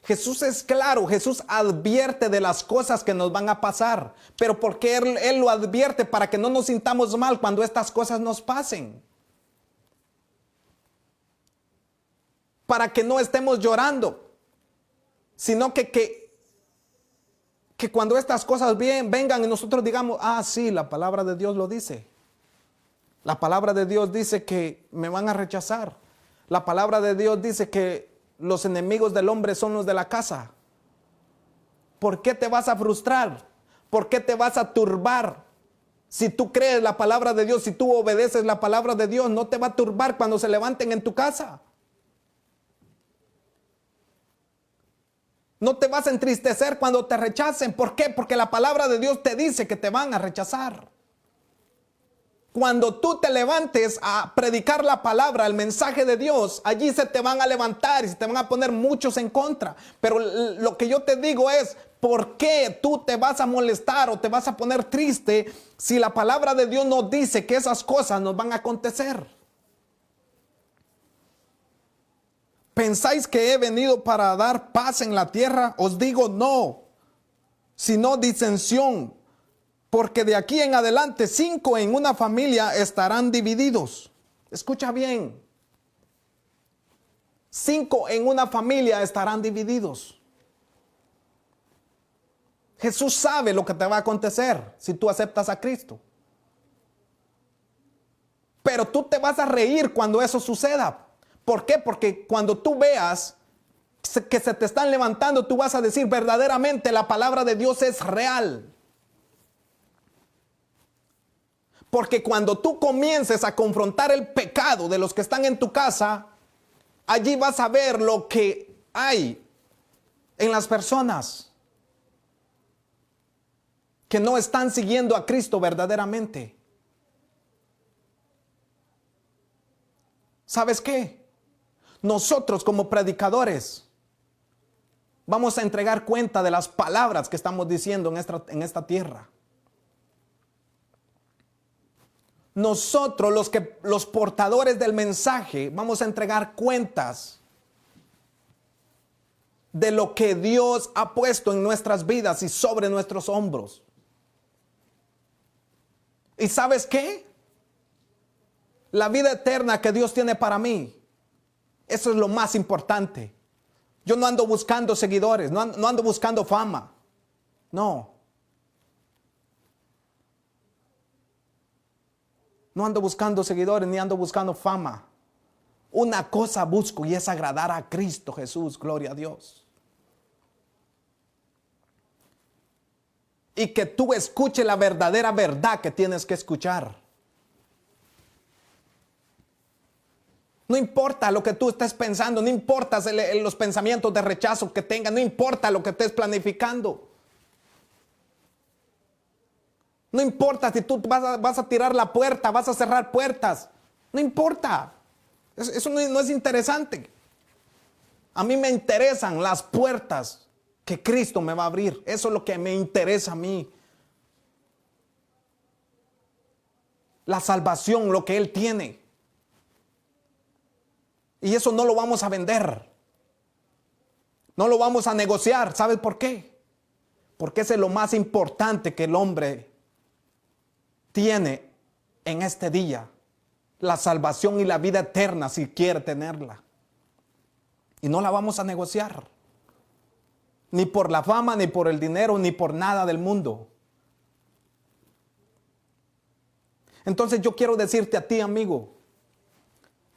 Jesús es claro, Jesús advierte de las cosas que nos van a pasar, pero porque Él lo advierte para que no nos sintamos mal cuando estas cosas nos pasen. Para que no estemos llorando, sino que cuando estas cosas vengan y nosotros digamos, ah, sí, la palabra de Dios lo dice. La palabra de Dios dice que me van a rechazar. La palabra de Dios dice que los enemigos del hombre son los de la casa. ¿Por qué te vas a frustrar? ¿Por qué te vas a turbar? Si tú crees la palabra de Dios, si tú obedeces la palabra de Dios, no te va a turbar cuando se levanten en tu casa. No te vas a entristecer cuando te rechacen. ¿Por qué? Porque la palabra de Dios te dice que te van a rechazar. Cuando tú te levantes a predicar la palabra, el mensaje de Dios, allí se te van a levantar y se te van a poner muchos en contra. Pero lo que yo te digo es, ¿por qué tú te vas a molestar o te vas a poner triste si la palabra de Dios nos dice que esas cosas nos van a acontecer? ¿Pensáis que he venido para dar paz en la tierra? Os digo no. sino disensión, porque de aquí en adelante 5 en una familia estarán divididos. Escucha bien. 5 en una familia estarán divididos. Jesús sabe lo que te va a acontecer si tú aceptas a Cristo. Pero tú te vas a reír cuando eso suceda. ¿Por qué? Porque cuando tú veas que se te están levantando, tú vas a decir verdaderamente la palabra de Dios es real. Porque cuando tú comiences a confrontar el pecado de los que están en tu casa, allí vas a ver lo que hay en las personas que no están siguiendo a Cristo verdaderamente. ¿Sabes qué? Nosotros como predicadores vamos a entregar cuenta de las palabras que estamos diciendo en esta tierra. Nosotros, los portadores del mensaje, vamos a entregar cuentas de lo que Dios ha puesto en nuestras vidas y sobre nuestros hombros. ¿Y sabes qué? La vida eterna que Dios tiene para mí, eso es lo más importante. Yo no ando buscando seguidores, no ando buscando fama. No. No ando buscando seguidores ni ando buscando fama. Una cosa busco y es agradar a Cristo Jesús, gloria a Dios. Y que tú escuches la verdadera verdad que tienes que escuchar. No importa lo que tú estés pensando, no importa los pensamientos de rechazo que tengas, no importa lo que estés planificando. No importa si tú vas a tirar la puerta, vas a cerrar puertas. No importa. Eso no es interesante. A mí me interesan las puertas que Cristo me va a abrir. Eso es lo que me interesa a mí. La salvación, lo que Él tiene. Y eso no lo vamos a vender. No lo vamos a negociar. ¿Sabes por qué? Porque ese es lo más importante que el hombre tiene en este día. La salvación y la vida eterna si quiere tenerla. Y no la vamos a negociar. Ni por la fama, ni por el dinero, ni por nada del mundo. Entonces yo quiero decirte a ti, amigo,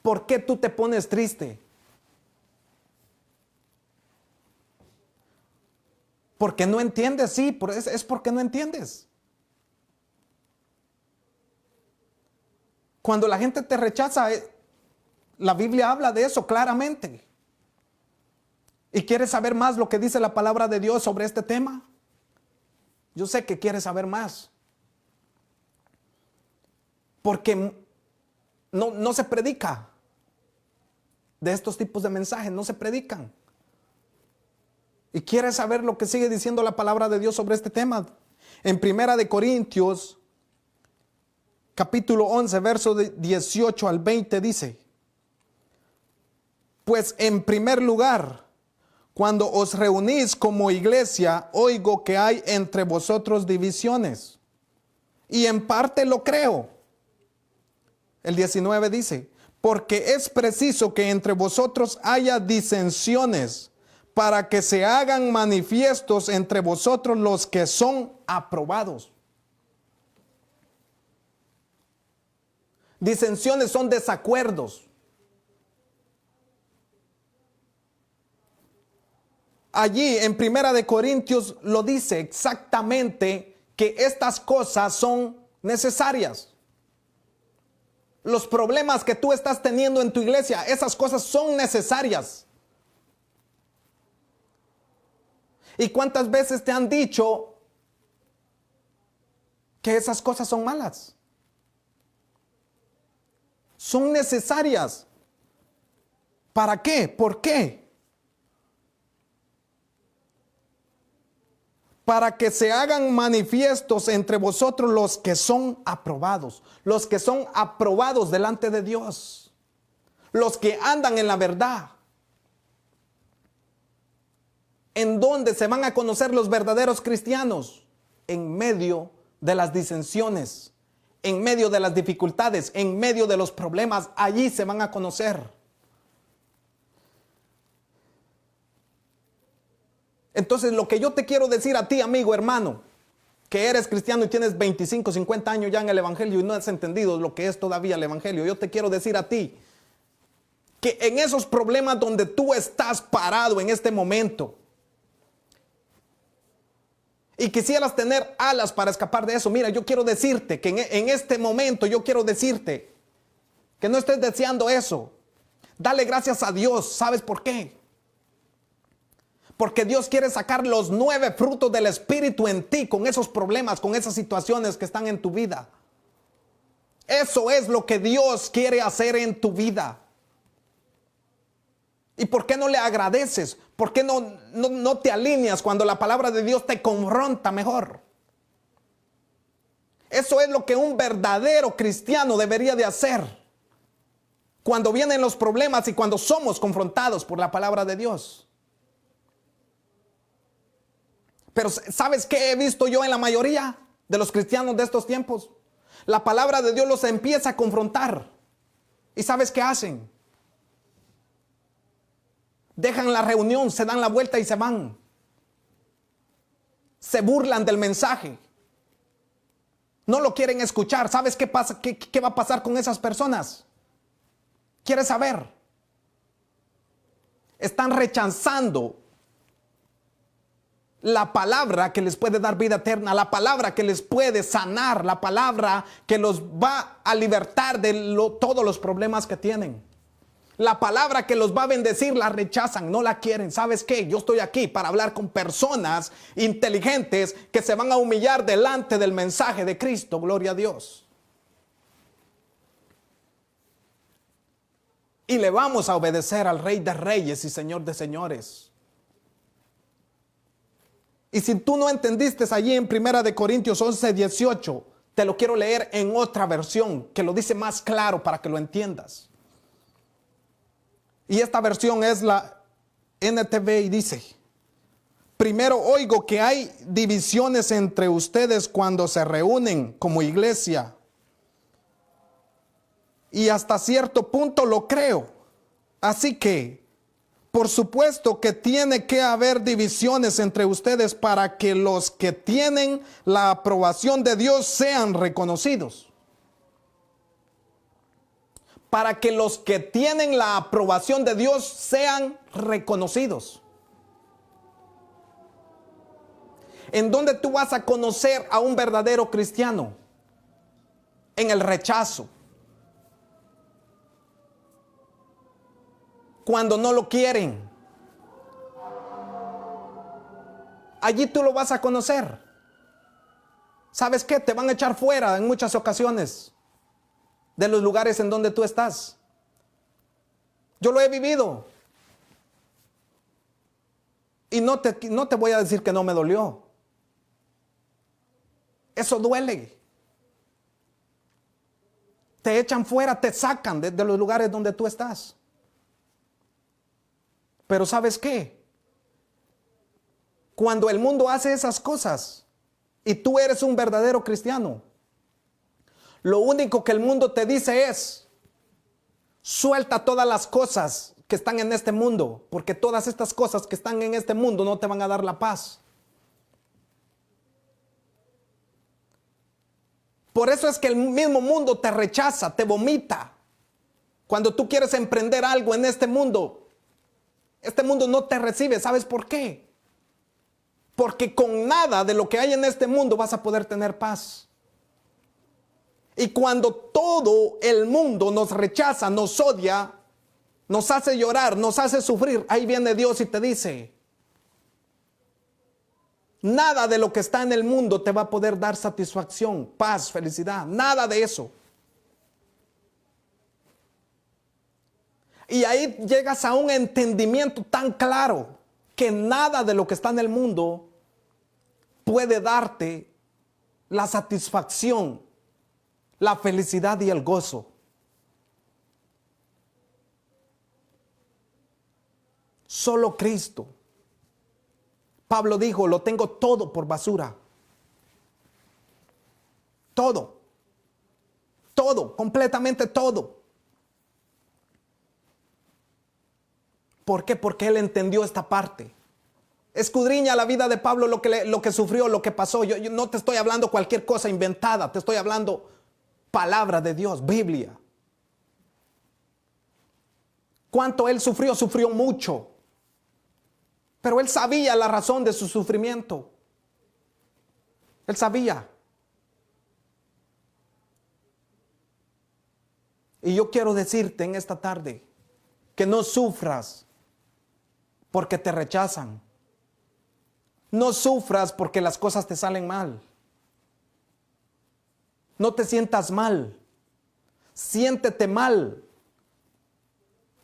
¿por qué tú te pones triste? Porque no entiendes, sí, es porque no entiendes. Cuando la gente te rechaza, la Biblia habla de eso claramente. ¿Y quieres saber más lo que dice la palabra de Dios sobre este tema? Yo sé que quieres saber más. Porque no se predica de estos tipos de mensajes, no se predican. ¿Y quieres saber lo que sigue diciendo la palabra de Dios sobre este tema? En 1 Corintios, capítulo 11, verso 18 al 20 dice: pues en primer lugar, cuando os reunís como iglesia, oigo que hay entre vosotros divisiones. Y en parte lo creo. El 19 dice: porque es preciso que entre vosotros haya disensiones, para que se hagan manifiestos entre vosotros los que son aprobados. Disensiones son desacuerdos. Allí en 1 Corintios lo dice exactamente que estas cosas son necesarias. Los problemas que tú estás teniendo en tu iglesia, esas cosas son necesarias. ¿Y cuántas veces te han dicho que esas cosas son malas? Son necesarias. ¿Para qué? ¿Por qué? Para que se hagan manifiestos entre vosotros los que son aprobados. Los que son aprobados delante de Dios. Los que andan en la verdad. ¿En dónde se van a conocer los verdaderos cristianos? En medio de las disensiones, en medio de las dificultades, en medio de los problemas. Allí se van a conocer. Entonces, lo que yo te quiero decir a ti, amigo, hermano, que eres cristiano y tienes 25, 50 años ya en el evangelio y no has entendido lo que es todavía el evangelio, yo te quiero decir a ti que en esos problemas donde tú estás parado en este momento y quisieras tener alas para escapar de eso, mira, yo quiero decirte que en este momento yo quiero decirte que no estés deseando eso. Dale gracias a Dios. ¿Sabes por qué? Porque Dios quiere sacar los 9 frutos del Espíritu en ti con esos problemas, con esas situaciones que están en tu vida. Eso es lo que Dios quiere hacer en tu vida. ¿Y por qué no le agradeces? ¿Por qué no te alineas cuando la palabra de Dios te confronta mejor? Eso es lo que un verdadero cristiano debería de hacer cuando vienen los problemas y cuando somos confrontados por la palabra de Dios. Pero ¿sabes qué he visto yo en la mayoría de los cristianos de estos tiempos? La palabra de Dios los empieza a confrontar. ¿Y sabes qué hacen? Dejan la reunión, se dan la vuelta y se van. Se burlan del mensaje. No lo quieren escuchar. ¿Sabes qué pasa? ¿Qué va a pasar con esas personas? ¿Quieres saber? Están rechazando la palabra que les puede dar vida eterna, la palabra que les puede sanar, la palabra que los va a libertar de todos los problemas que tienen. La palabra que los va a bendecir la rechazan, no la quieren. ¿Sabes qué? Yo estoy aquí para hablar con personas inteligentes que se van a humillar delante del mensaje de Cristo. Gloria a Dios. Y le vamos a obedecer al Rey de Reyes y Señor de Señores. Y si tú no entendiste allí en 1 Corintios 11, 18, te lo quiero leer en otra versión que lo dice más claro para que lo entiendas. Y esta versión es la NTV y dice: primero oigo que hay divisiones entre ustedes cuando se reúnen como iglesia. Y hasta cierto punto lo creo. Así que, por supuesto que tiene que haber divisiones entre ustedes para que los que tienen la aprobación de Dios sean reconocidos. Para que los que tienen la aprobación de Dios sean reconocidos. ¿En dónde tú vas a conocer a un verdadero cristiano? En el rechazo. Cuando no lo quieren. Allí tú lo vas a conocer. ¿Sabes qué? Te van a echar fuera en muchas ocasiones de los lugares en donde tú estás. Yo lo he vivido. Y no te voy a decir que no me dolió. Eso duele. Te echan fuera, te sacan de los lugares donde tú estás. Pero ¿sabes qué? Cuando el mundo hace esas cosas y tú eres un verdadero cristiano, lo único que el mundo te dice es: suelta todas las cosas que están en este mundo, porque todas estas cosas que están en este mundo no te van a dar la paz. Por eso es que el mismo mundo te rechaza, te vomita. Cuando tú quieres emprender algo en este mundo no te recibe. ¿Sabes por qué? Porque con nada de lo que hay en este mundo vas a poder tener paz. Y cuando todo el mundo nos rechaza, nos odia, nos hace llorar, nos hace sufrir, ahí viene Dios y te dice: nada de lo que está en el mundo te va a poder dar satisfacción, paz, felicidad. Nada de eso. Y ahí llegas a un entendimiento tan claro que nada de lo que está en el mundo puede darte la satisfacción, la felicidad y el gozo. Solo Cristo. Pablo dijo, lo tengo todo por basura. Todo. Todo, completamente todo. ¿Por qué? Porque él entendió esta parte. Escudriña la vida de Pablo, lo que sufrió, lo que pasó. Yo no te estoy hablando cualquier cosa inventada, te estoy hablando palabra de Dios, Biblia. ¿Cuánto él sufrió? Sufrió mucho. Pero él sabía la razón de su sufrimiento. Él sabía. Y yo quiero decirte en esta tarde que no sufras porque te rechazan. No sufras porque las cosas te salen mal. No te sientas mal. Siéntete mal.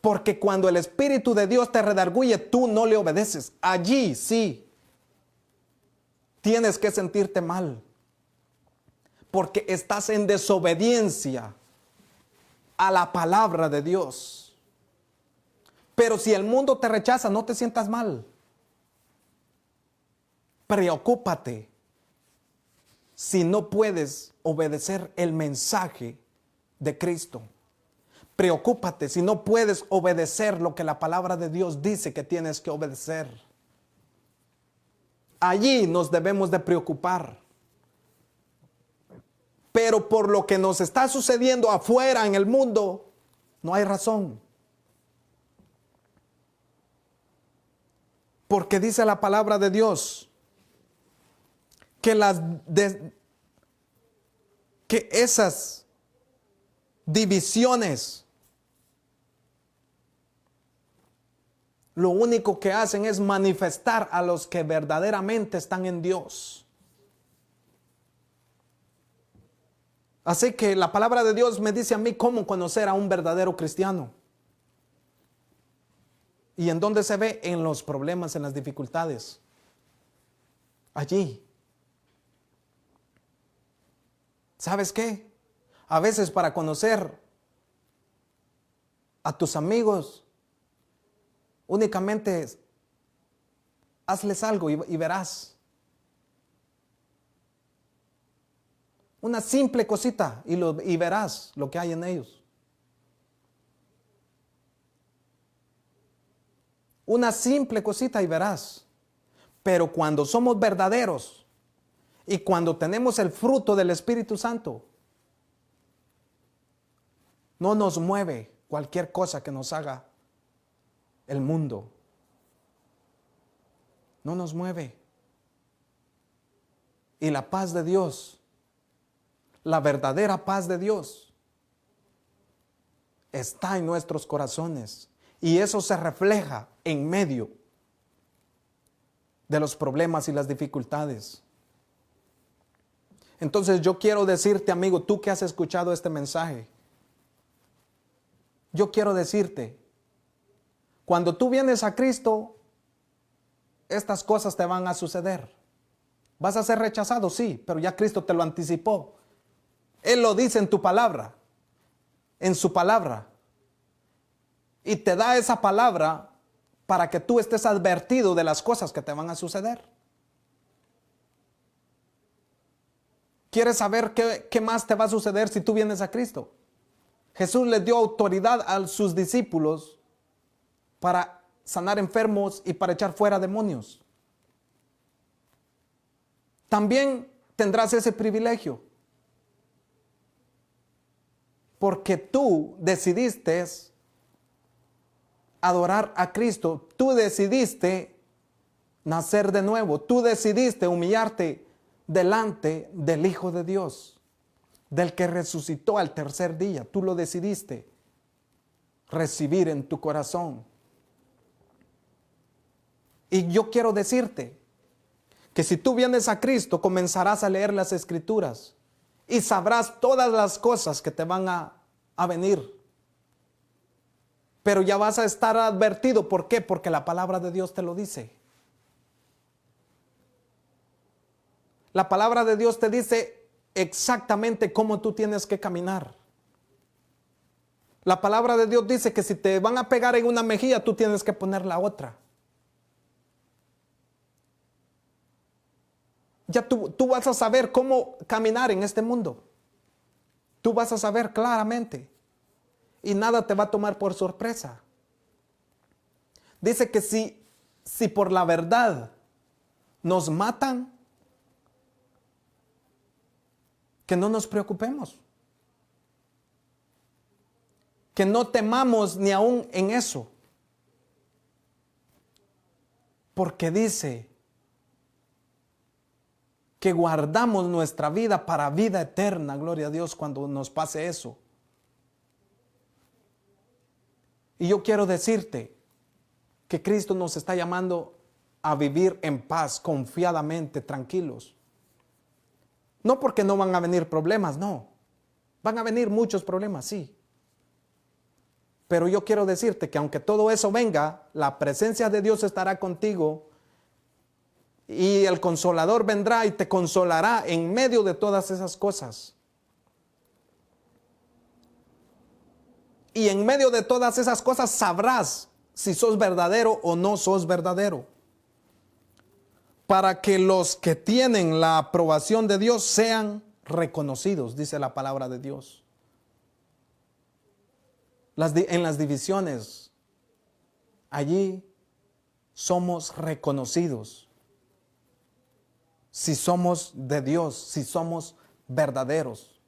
Porque cuando el Espíritu de Dios te redarguye, tú no le obedeces. Allí sí tienes que sentirte mal. Porque estás en desobediencia a la palabra de Dios. Pero si el mundo te rechaza, no te sientas mal. Preocúpate si no puedes obedecer el mensaje de Cristo. Preocúpate si no puedes obedecer lo que la palabra de Dios dice que tienes que obedecer. Allí nos debemos de preocupar. Pero por lo que nos está sucediendo afuera en el mundo, no hay razón. Porque dice la palabra de Dios que esas divisiones lo único que hacen es manifestar a los que verdaderamente están en Dios. Así que la palabra de Dios me dice a mí cómo conocer a un verdadero cristiano. ¿Y en dónde se ve? En los problemas, en las dificultades. Allí. ¿Sabes qué? A veces para conocer a tus amigos, únicamente hazles algo y verás. Una simple cosita y verás lo que hay en ellos. Una simple cosita y verás. Pero cuando somos verdaderos y cuando tenemos el fruto del Espíritu Santo, no nos mueve cualquier cosa que nos haga el mundo. No nos mueve. Y la paz de Dios, la verdadera paz de Dios, está en nuestros corazones. Y eso se refleja en medio de los problemas y las dificultades. Entonces yo quiero decirte, amigo, tú que has escuchado este mensaje, yo quiero decirte, cuando tú vienes a Cristo, estas cosas te van a suceder. ¿Vas a ser rechazado? Sí, pero ya Cristo te lo anticipó. Él lo dice en tu palabra, en su palabra. Y te da esa palabra para que tú estés advertido de las cosas que te van a suceder. ¿Quieres saber qué más te va a suceder si tú vienes a Cristo? Jesús les dio autoridad a sus discípulos para sanar enfermos y para echar fuera demonios. También tendrás ese privilegio. Porque tú decidiste adorar a Cristo. Tú decidiste nacer de nuevo. Tú decidiste humillarte delante del Hijo de Dios, del que resucitó al tercer día. Tú lo decidiste recibir en tu corazón. Y yo quiero decirte que si tú vienes a Cristo, comenzarás a leer las Escrituras y sabrás todas las cosas que te van a venir. Pero ya vas a estar advertido. ¿Por qué? Porque la palabra de Dios te lo dice. La palabra de Dios te dice exactamente cómo tú tienes que caminar. La palabra de Dios dice que si te van a pegar en una mejilla, tú tienes que poner la otra. ya tú vas a saber cómo caminar en este mundo. Tú vas a saber claramente y nada te va a tomar por sorpresa. Dice que si por la verdad nos matan, que no nos preocupemos. Que no temamos ni aún en eso. Porque dice que guardamos nuestra vida para vida eterna, gloria a Dios, cuando nos pase eso. Y yo quiero decirte que Cristo nos está llamando a vivir en paz, confiadamente, tranquilos. No porque no van a venir problemas, no. Van a venir muchos problemas, sí. Pero yo quiero decirte que aunque todo eso venga, la presencia de Dios estará contigo y el Consolador vendrá y te consolará en medio de todas esas cosas. Y en medio de todas esas cosas sabrás si sos verdadero o no sos verdadero. Para que los que tienen la aprobación de Dios sean reconocidos, dice la palabra de Dios. En las divisiones, allí somos reconocidos. Si somos de Dios, si somos verdaderos.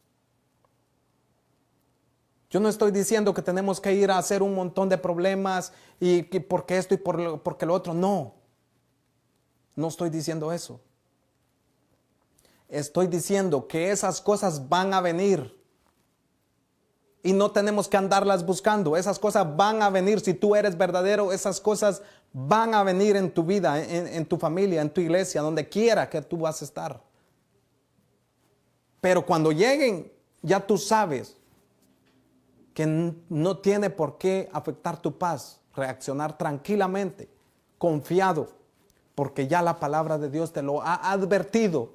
Yo no estoy diciendo que tenemos que ir a hacer un montón de problemas y porque esto y porque lo otro. No. No estoy diciendo eso. Estoy diciendo que esas cosas van a venir y no tenemos que andarlas buscando. Esas cosas van a venir. Si tú eres verdadero, esas cosas van a venir en tu vida, en tu familia, en tu iglesia, donde quiera que tú vas a estar. Pero cuando lleguen, ya tú sabes que no tiene por qué afectar tu paz. Reaccionar tranquilamente, confiado, porque ya la palabra de Dios te lo ha advertido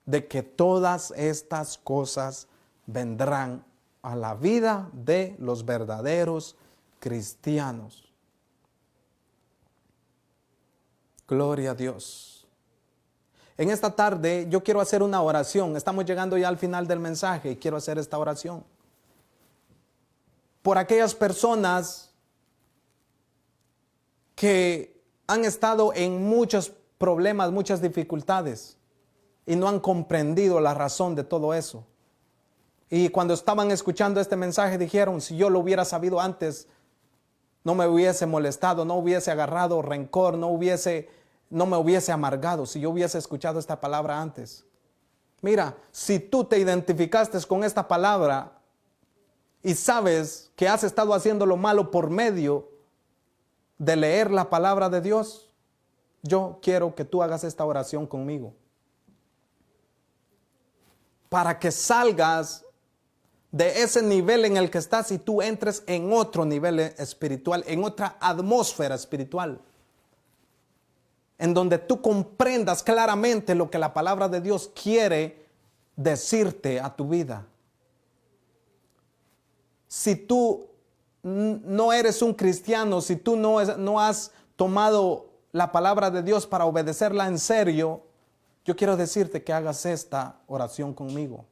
de que todas estas cosas vendrán a la vida de los verdaderos cristianos. Gloria a Dios. En esta tarde yo quiero hacer una oración. Estamos llegando ya al final del mensaje y quiero hacer esta oración por aquellas personas que han estado en muchos problemas, muchas dificultades y no han comprendido la razón de todo eso. Y cuando estaban escuchando este mensaje dijeron, si yo lo hubiera sabido antes, no me hubiese molestado, no hubiese agarrado rencor, no me hubiese amargado si yo hubiese escuchado esta palabra antes. Mira, si tú te identificaste con esta palabra y sabes que has estado haciendo lo malo por medio de leer la palabra de Dios, yo quiero que tú hagas esta oración conmigo. Para que salgas de ese nivel en el que estás y tú entres en otro nivel espiritual, en otra atmósfera espiritual, en donde tú comprendas claramente lo que la palabra de Dios quiere decirte a tu vida. Si tú no eres un cristiano, si tú no has tomado la palabra de Dios para obedecerla en serio, yo quiero decirte que hagas esta oración conmigo.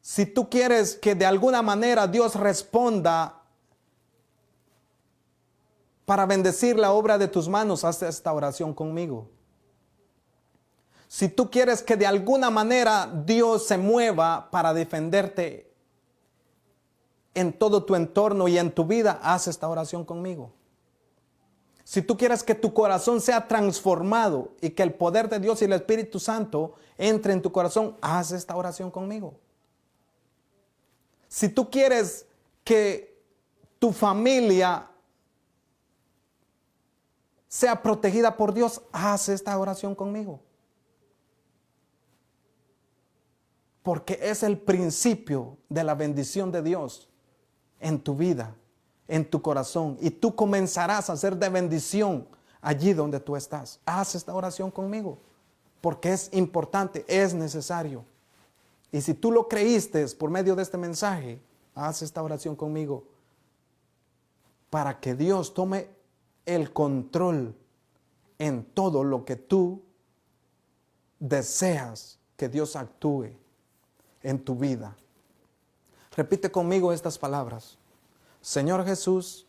Si tú quieres que de alguna manera Dios responda para bendecir la obra de tus manos, haz esta oración conmigo. Si tú quieres que de alguna manera Dios se mueva para defenderte en todo tu entorno y en tu vida, haz esta oración conmigo. Si tú quieres que tu corazón sea transformado y que el poder de Dios y el Espíritu Santo entre en tu corazón, haz esta oración conmigo. Si tú quieres que tu familia sea protegida por Dios, haz esta oración conmigo. Porque es el principio de la bendición de Dios en tu vida, en tu corazón. Y tú comenzarás a ser de bendición allí donde tú estás. Haz esta oración conmigo, porque es importante, es necesario. Y si tú lo creíste por medio de este mensaje, haz esta oración conmigo para que Dios tome el control en todo lo que tú deseas que Dios actúe en tu vida. Repite conmigo estas palabras. Señor Jesús,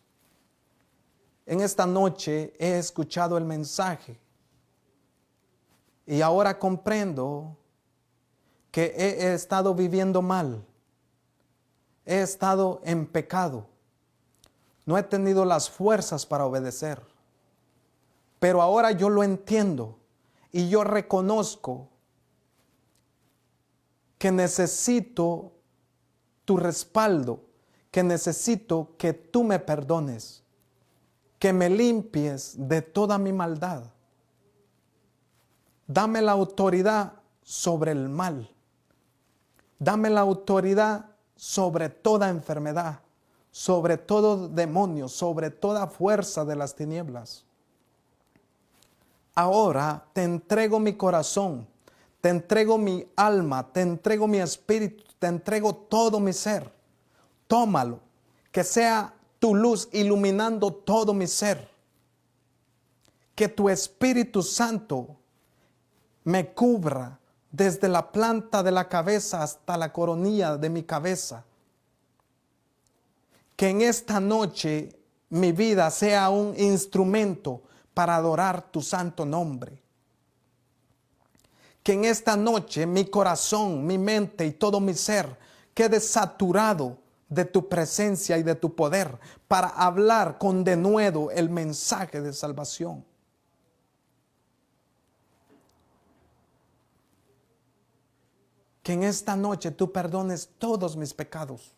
en esta noche he escuchado el mensaje y ahora comprendo que he estado viviendo mal. He estado en pecado. No he tenido las fuerzas para obedecer. Pero ahora yo lo entiendo y yo reconozco que necesito tu respaldo, que necesito que tú me perdones, que me limpies de toda mi maldad. Dame la autoridad sobre el mal. Dame la autoridad sobre toda enfermedad, sobre todo demonio, sobre toda fuerza de las tinieblas. Ahora te entrego mi corazón, te entrego mi alma, te entrego mi espíritu, te entrego todo mi ser. Tómalo, que sea tu luz iluminando todo mi ser. Que tu Espíritu Santo me cubra desde la planta de la cabeza hasta la coronilla de mi cabeza. Que en esta noche mi vida sea un instrumento para adorar tu santo nombre. Que en esta noche mi corazón, mi mente y todo mi ser quede saturado de tu presencia y de tu poder para hablar con denuedo el mensaje de salvación. Que en esta noche tú perdones todos mis pecados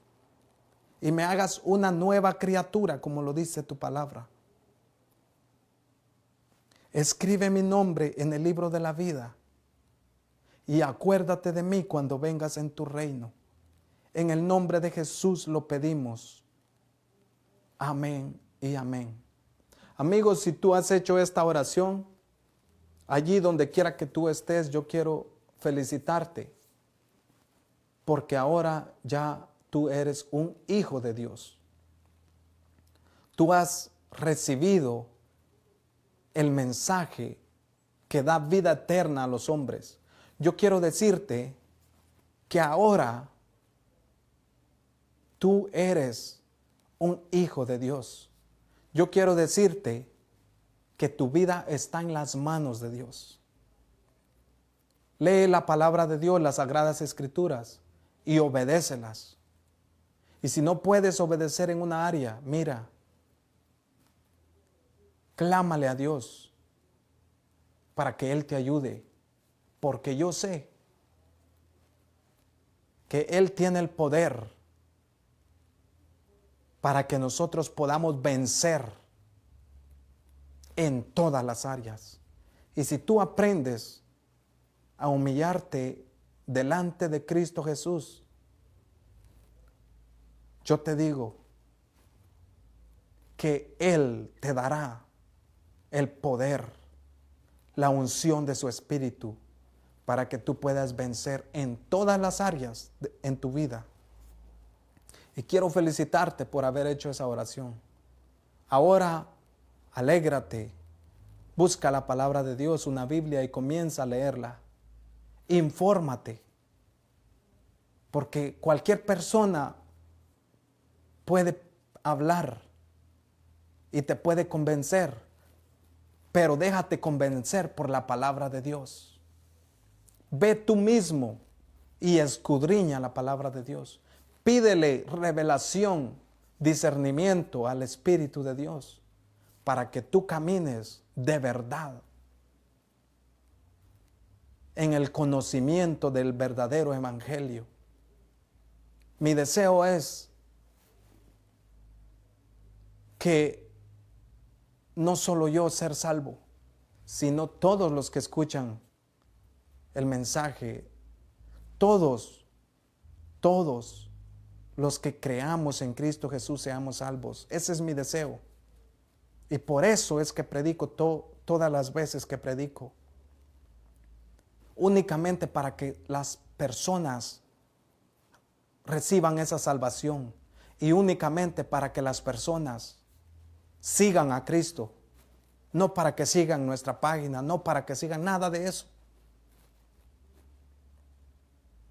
y me hagas una nueva criatura, como lo dice tu palabra. Escribe mi nombre en el libro de la vida y acuérdate de mí cuando vengas en tu reino. En el nombre de Jesús lo pedimos. Amén y amén. Amigos, si tú has hecho esta oración, allí donde quiera que tú estés, yo quiero felicitarte, porque ahora ya tú eres un hijo de Dios. Tú has recibido el mensaje que da vida eterna a los hombres. Yo quiero decirte que ahora tú eres un hijo de Dios. Yo quiero decirte que tu vida está en las manos de Dios. Lee la palabra de Dios, las Sagradas Escrituras, y obedécelas. Y si no puedes obedecer en una área, mira, clámale a Dios para que Él te ayude, porque yo sé que Él tiene el poder para que nosotros podamos vencer en todas las áreas. Y si tú aprendes a humillarte delante de Cristo Jesús, yo te digo que Él te dará el poder, la unción de su Espíritu, para que tú puedas vencer en todas las áreas en tu vida. Y quiero felicitarte por haber hecho esa oración. Ahora, alégrate, busca la palabra de Dios, una Biblia, y comienza a leerla. Infórmate, porque cualquier persona puede hablar y te puede convencer, pero déjate convencer por la palabra de Dios. Ve tú mismo y escudriña la palabra de Dios. Pídele revelación, discernimiento al Espíritu de Dios para que tú camines de verdad en el conocimiento del verdadero evangelio. Mi deseo es que no solo yo ser salvo, sino todos los que escuchan el mensaje, todos los que creamos en Cristo Jesús seamos salvos. Ese es mi deseo. Y por eso es que predico todas las veces que predico. Únicamente para que las personas reciban esa salvación. Y únicamente para que las personas sigan a Cristo. No para que sigan nuestra página, no para que sigan nada de eso.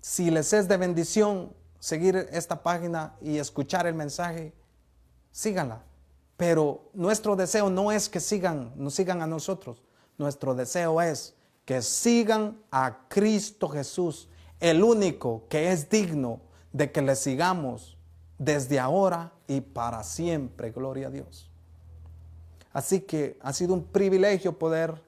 Si les es de bendición seguir esta página y escuchar el mensaje, síganla. Pero nuestro deseo no es que nos sigan a nosotros. Nuestro deseo es que sigan a Cristo Jesús, el único que es digno de que le sigamos desde ahora y para siempre. Gloria a Dios. Así que ha sido un privilegio poder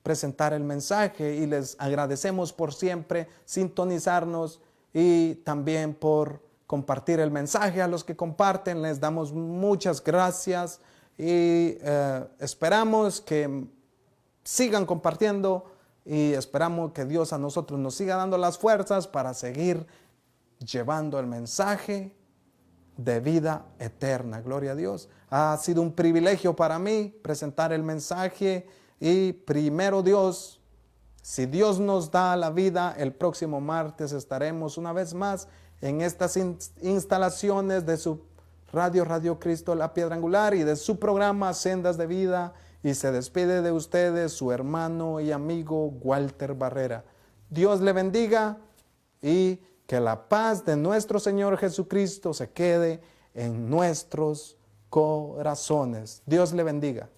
presentar el mensaje y les agradecemos por siempre sintonizarnos y también por compartir el mensaje. A los que comparten les damos muchas gracias y esperamos que sigan compartiendo y esperamos que Dios a nosotros nos siga dando las fuerzas para seguir llevando el mensaje de vida eterna. Gloria a Dios. Ha sido un privilegio para mí presentar el mensaje y primero Dios, si Dios nos da la vida, el próximo martes estaremos una vez más en estas instalaciones de su Radio Cristo la Piedra Angular y de su programa Sendas de Vida, y se despide de ustedes su hermano y amigo Walter Barrera. Dios le bendiga y que la paz de nuestro Señor Jesucristo se quede en nuestros corazones. Dios le bendiga.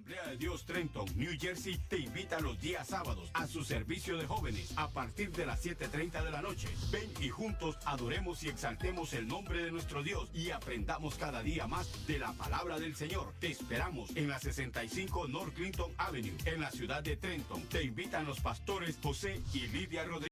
Asamblea de Dios Trenton, New Jersey, te invita los días sábados a su servicio de jóvenes a partir de las 7:30 de la noche. Ven y juntos adoremos y exaltemos el nombre de nuestro Dios y aprendamos cada día más de la palabra del Señor. Te esperamos en la 65 North Clinton Avenue, en la ciudad de Trenton. Te invitan los pastores José y Lidia Rodríguez.